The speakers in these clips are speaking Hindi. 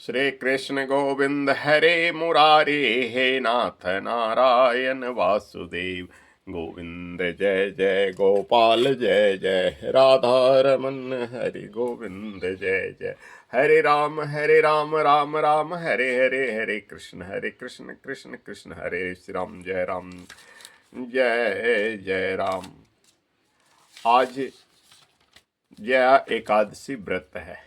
श्री कृष्ण गोविंद हरे मुरारे, हे नाथ नारायण वासुदेव। गोविंद जय जय गोपाल जय जय, राधा रमन हरि गोविंद जय जय। हरे राम राम राम हरे हरे, हरे कृष्ण कृष्ण कृष्ण हरे श्री राम। जय जय राम। आज जया एकादशी व्रत है।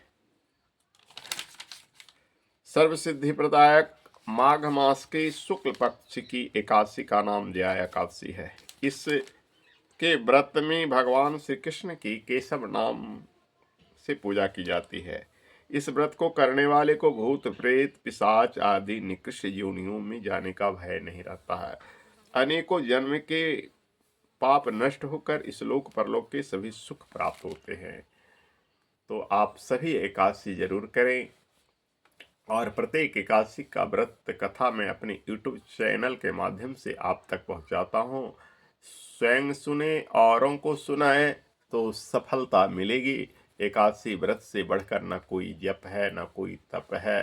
सर्वसिद्धि प्रदायक माघ मास के शुक्ल पक्ष की एकादशी का नाम जया एकादशी है। इस के व्रत में भगवान श्री कृष्ण की केशव नाम से पूजा की जाती है। इस व्रत को करने वाले को भूत प्रेत पिशाच आदि निकृष्ट योनियों में जाने का भय नहीं रहता है। अनेकों जन्म के पाप नष्ट होकर इस लोक परलोक के सभी सुख प्राप्त होते हैं। तो आप सभी एकादशी जरूर करें और प्रत्येक एकादशी का व्रत कथा मैं अपने YouTube चैनल के माध्यम से आप तक पहुंचाता हूं। स्वयं सुने औरों को सुनाए तो सफलता मिलेगी। एकादशी व्रत से बढ़कर न कोई जप है, न कोई तप है।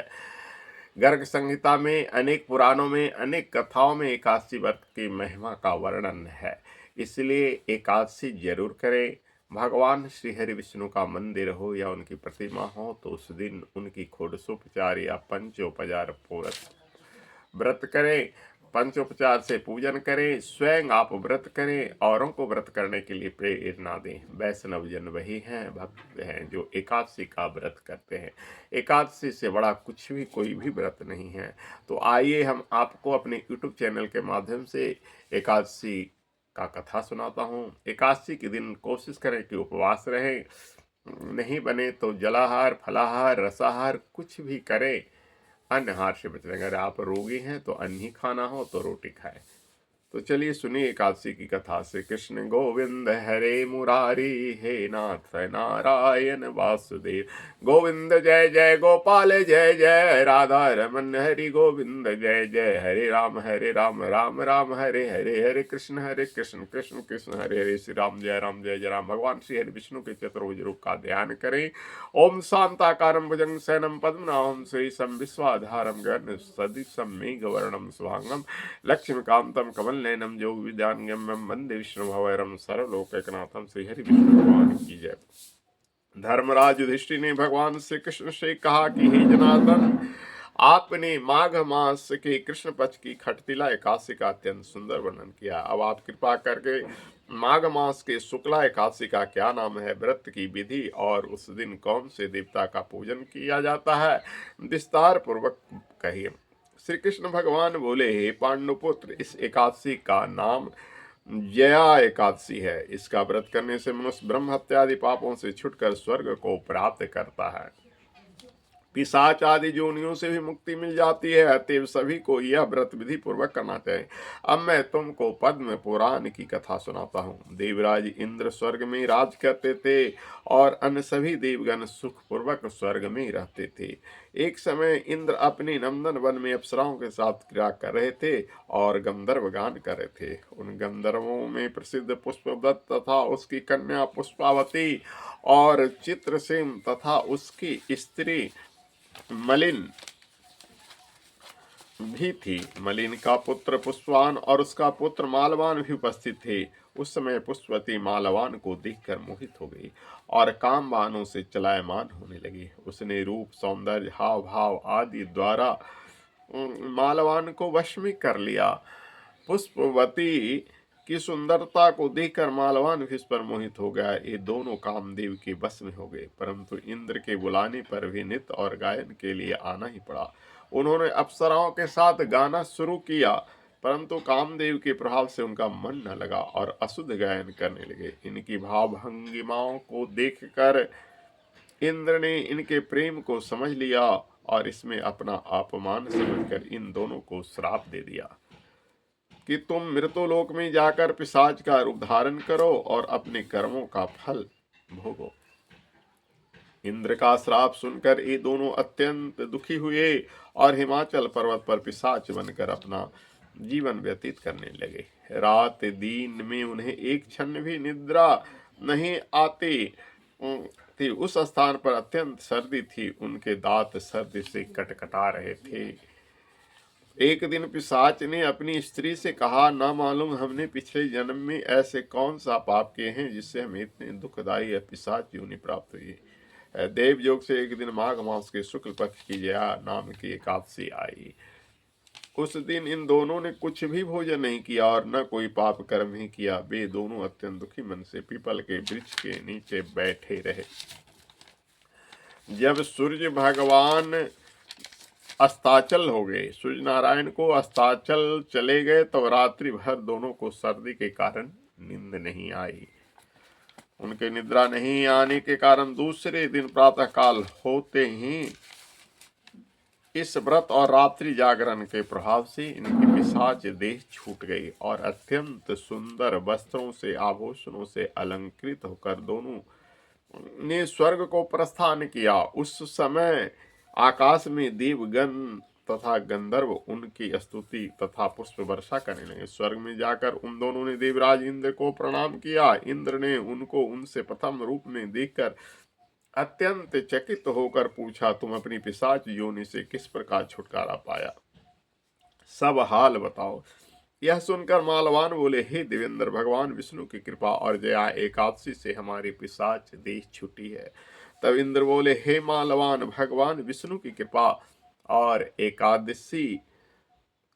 गर्ग संहिता में, अनेक पुराणों में, अनेक कथाओं में एकादशी व्रत की महिमा का वर्णन है। इसलिए एकादशी जरूर करें। भगवान श्री हरि विष्णु का मंदिर हो या उनकी प्रतिमा हो तो उस दिन उनकी षोडशोपचार या पंचोपचार पूरक व्रत करें। पंचोपचार से पूजन करें, स्वयं आप व्रत करें, औरों को व्रत करने के लिए प्रेरणा दें। वैष्णव जन वही हैं, भक्त हैं जो एकादशी का व्रत करते हैं। एकादशी से बड़ा कुछ भी कोई भी व्रत नहीं है। तो आइए हम आपको अपने YouTube चैनल के माध्यम से एकादशी का कथा सुनाता हूँ। एकादशी के दिन कोशिश करें कि उपवास रहें, नहीं बने तो जलाहार, फलाहार, रसाहार कुछ भी करें। अन्नहार से बचें। अगर आप रोगी हैं तो अन्न ही खाना हो तो रोटी खाएं। तो चलिए सुनिए एकादशी की कथा। श्री कृष्ण गोविंद हरे मुरारी, हे नाथ नारायण वासुदेव। गोविंद जय जय गोपाल जय जय, राधा रमन हरि गोविंद जय जय। हरे राम राम राम हरे हरे, हरे कृष्ण कृष्ण कृष्ण हरे हरे। श्री राम जय जय राम। भगवान श्री हरि विष्णु के चतुर्भुज रूप का ध्यान करें। ओम शांताकारं भुजंग शयनं पद्मनाभं श्रीशं विश्वाधारं गगन सदृशं मेघवर्णं शुभांगं लक्ष्मीकांतं कमलनयनं योगिविद्याङ्गम्यं वन्दे विष्णुभवरं सर्वलोकैकनाथं। श्री हरि विष्णु भगवान की जय। धर्मराज युधिष्ठिर ने भगवान श्री कृष्ण से कहा कि हे जनार्दन, आपने माघ मास के कृष्ण पक्ष की खटतिला एकादशी का अत्यंत सुंदर वर्णन किया। अब आप कृपा करके माघ मास के शुक्ला एकादशी का क्या नाम है, व्रत की विधि और उस दिन कौन से देवता का पूजन किया जाता है, विस्तार पूर्वक कहिए। श्री कृष्ण भगवान बोले, हे पांडुपुत्र, इस एकादशी का नाम जया एकादशी है। इसका व्रत करने से मनुष्य ब्रह्म हत्या आदि पापों से छुटकर स्वर्ग को प्राप्त करता है, पिशाच आदि जोनियों से भी मुक्ति मिल जाती है। अतएव सभी को यह व्रत विधि पूर्वक करना चाहिए। अब मैं तुमको पद्म पुराण की कथा सुनाता हूँ। देवराज इंद्र स्वर्ग में राज करते थे और अन्य सभी देवगण सुख पूर्वक स्वर्ग में रहते थे। एक समय इंद्र अपने नंदन वन में अप्सराओं के साथ क्रीड़ा कर रहे थे और गंधर्व गान कर रहे थे। उन गंधर्वों में प्रसिद्ध पुष्पदत्त तथा उसकी कन्या पुष्पावती और चित्रसेन तथा उसकी स्त्री मलिन भी थी। मलिन का पुत्र पुष्पवान और उसका पुत्र मालवान भी उपस्थित थे। उस समय पुष्पवती मालवान को देखकर मोहित हो गई और काम बाणों से चलायमान होने लगी। उसने रूप, सौंदर्य, हाव भाव आदि द्वारा मालवान को वश में कर लिया। पुष्पवती की सुंदरता को देखकर मालवान भी इस पर मोहित हो गया। ये दोनों कामदेव के बस में हो गए, परंतु इंद्र के बुलाने पर भी नृत्य और गायन के लिए आना ही पड़ा। उन्होंने अप्सराओं के साथ गाना शुरू किया, परंतु कामदेव के प्रभाव से उनका मन न लगा और अशुद्ध गायन करने लगे। इनकी भाव भंगिमाओं को देखकर इंद्र ने इनके प्रेम को समझ लिया और इसमें अपना अपमान समझकर इन दोनों को श्राप दे दिया कि तुम मृत्युलोक में जाकर पिशाच का रूप धारण करो और अपने कर्मों का फल भोगो। इंद्र का श्राप सुनकर ये दोनों अत्यंत दुखी हुए और हिमाचल पर्वत पर पिशाच बनकर अपना जीवन व्यतीत करने लगे। रात दिन में उन्हें एक क्षण भी निद्रा नहीं आती। थी। उस स्थान पर अत्यंत सर्दी थी, उनके दांत सर्दी से कटकटा रहे थे। एक दिन पिशाच ने अपनी स्त्री से कहा, ना मालूम हमने पिछले जन्म में ऐसे कौन सा पाप किए हैं जिससे हमें इतनी दुखदाई पिशाच योनि प्राप्त हुई। देव योग से एक दिन माघ मास के शुक्ल पक्ष की जया नाम की एकादशी आई। उस दिन इन दोनों ने कुछ भी भोजन नहीं किया और न कोई पाप कर्म ही किया। वे दोनों अत्यंत दुखी मन से पीपल के वृक्ष के नीचे बैठे रहे। जब सूर्य भगवान अस्ताचल हो गए, सूर्य नारायण को अस्ताचल चले गए, तो रात्रि भर दोनों को सर्दी के कारण नींद नहीं आई। उनके निद्रा नहीं आने के कारण दूसरे दिन प्रातः काल होते ही इस व्रत और रात्रि जागरण के प्रभाव से इनकी पिशाच देह छूट गई और अत्यंत सुंदर वस्त्रों से, आभूषणों से अलंकृत होकर दोनों ने स्वर्ग को प्रस्थान किया। उस समय आकाश में देवगण तथा गंधर्व उनकी स्तुति तथा पुष्प वर्षा करने लगे। स्वर्ग में जाकर उन दोनों ने देवराज इंद्र को प्रणाम किया। इंद्र ने उनको उनसे प्रथम रूप में देखकर अत्यंत चकित होकर पूछा, तुम अपनी पिशाच योनि से किस प्रकार छुटकारा पाया, सब हाल बताओ। यह सुनकर मालवान बोले, हे देवेंद्र, भगवान विष्णु की कृपा और जया एकादशी से हमारी पिशाच देह छुटी है। तब इंद्र बोले, हे मालवान, भगवान विष्णु की कृपा और एकादशी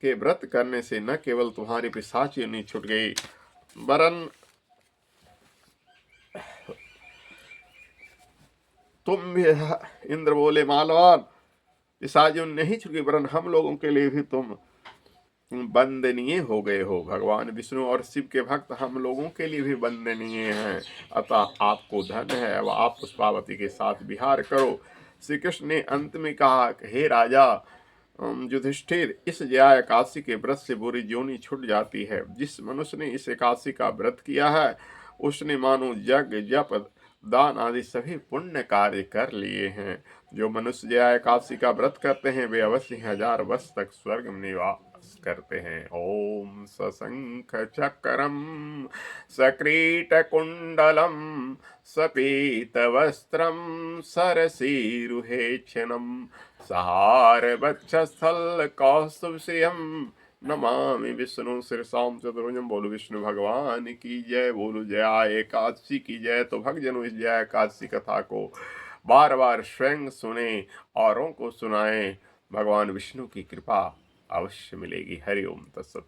के व्रत करने से न केवल तुम्हारी पिशाच योनि छूट गई, वरन तुम भी, इंद्र बोले, मालवान, पिशाच योनि नहीं छूट गई, वरन हम लोगों के लिए भी तुम वंदनीय हो गए हो। भगवान विष्णु और शिव के भक्त हम लोगों के लिए भी वंदनीय हैं, अतः आपको धन है। अब आप पुष्पावती के साथ विहार करो। श्री कृष्ण ने अंत में कहा, हे राजा युधिष्ठिर, इस जया एकादशी के व्रत से बुरी योनि छूट जाती है। जिस मनुष्य ने इस एकादशी का व्रत किया है, उसने मानो यज्ञ, जप, दान आदि सभी पुण्य कार्य कर लिए हैं। जो मनुष्य जया एकादशी का व्रत करते हैं, वे अवश्य 1000 वर्ष तक स्वर्ग में निवास करते हैं। ओम सशंख चक्रम सकीट कुंडलम सपीत वस्त्रम सरसीरुहेक्षणम सहार वक्षस्थल कौस्तुभश्रियम् नमामि विष्णु शीर्षाम चतुर्भुजम। बोलो विष्णु भगवान की जय, बोलो जया एकादशी की जय। तो भक्तजनों, इस जया एकादशी कथा को बार बार स्वयं सुने, औरों को सुनाएं, भगवान विष्णु की कृपा अवश्य मिलेगी। हरि ओम तत्सत।